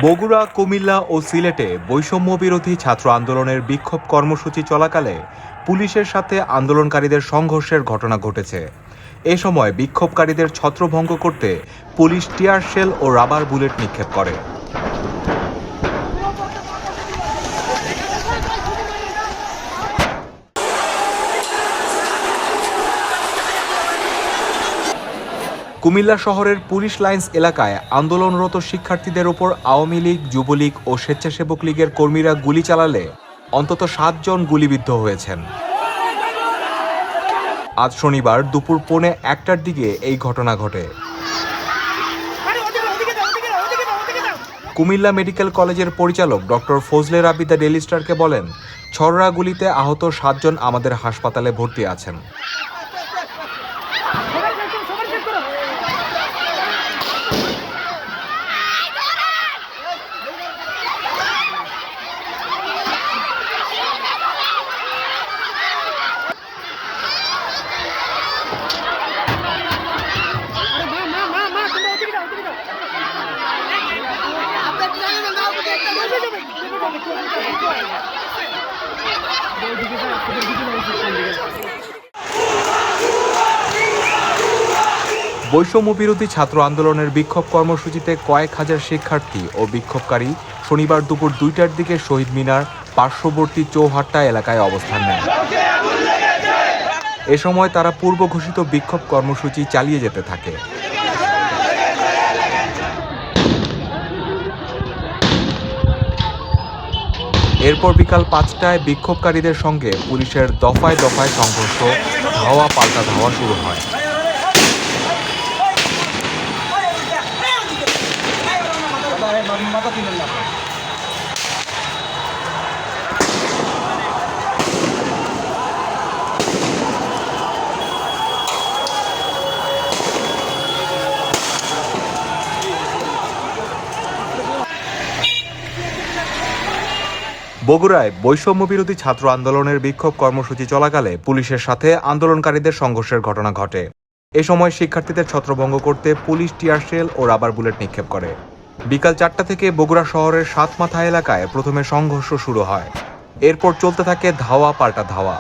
বগুড়া, কুমিল্লা ও সিলেটে বৈষম্য বিরোধী ছাত্র আন্দোলনের বিক্ষোভ কর্মসূচি চলাকালে পুলিশের সাথে আন্দোলনকারীদের সংঘর্ষের ঘটনা ঘটেছে। এ সময় বিক্ষোভকারীদের ছত্রভঙ্গ করতে পুলিশ টিয়ার শেল ও রাবার বুলেট নিক্ষেপ করে। কুমিল্লা শহরের পুলিশ লাইন্স এলাকায় আন্দোলনরত শিক্ষার্থীদের ওপর আওয়ামী লীগ, যুবলীগ ও স্বেচ্ছাসেবক লীগের কর্মীরা গুলি চালালে অন্তত 7 জন গুলিবিদ্ধ হয়েছেন। আজ শনিবার দুপুর 1:45টার দিকে এই ঘটনা ঘটে। কুমিল্লা মেডিকেল কলেজের পরিচালক doctor Fazle Rabbi the daily স্টারকে বলেন, ছররা গুলিতে আহত 7 জন আমাদের হাসপাতালে ভর্তি আছেন। বৈষম্য বিরোধী ছাত্র আন্দোলনের বিক্ষোভ কর্মসূচিতে কয়েক হাজার শিক্ষার্থী ও বিক্ষোভকারী শনিবার দুপুর 2টার দিকে শহীদ মিনার পার্শ্ববর্তী চৌহাট্টা এলাকায় অবস্থান নেন। এ সময় তারা পূর্ব ঘোষিত বিক্ষোভ কর্মসূচি চালিয়ে যেতে থাকে। এরপর বিকাল 5টায় বিক্ষোভকারীদের সঙ্গে পুলিশের দফায় দফায় সংঘর্ষ, ধাওয়া পাল্টা ধাওয়া শুরু হয়। বগুড়ায় বৈষম্য বিরোধী ছাত্র আন্দোলনের বিক্ষোভ কর্মসূচি চলাকালে পুলিশের সাথে আন্দোলনকারীদের সংঘর্ষের ঘটনা ঘটে। এ সময় শিক্ষার্থীদের ছত্রভঙ্গ করতে পুলিশ টিয়ার শেল ও রাবার বুলেট নিক্ষেপ করে। বিকাল 4টা থেকে বগুড়া শহরের সাতমাথা এলাকায় প্রথমে সংঘর্ষ শুরু হয়। এরপর চলতে থাকে ধাওয়া পাল্টা ধাওয়া।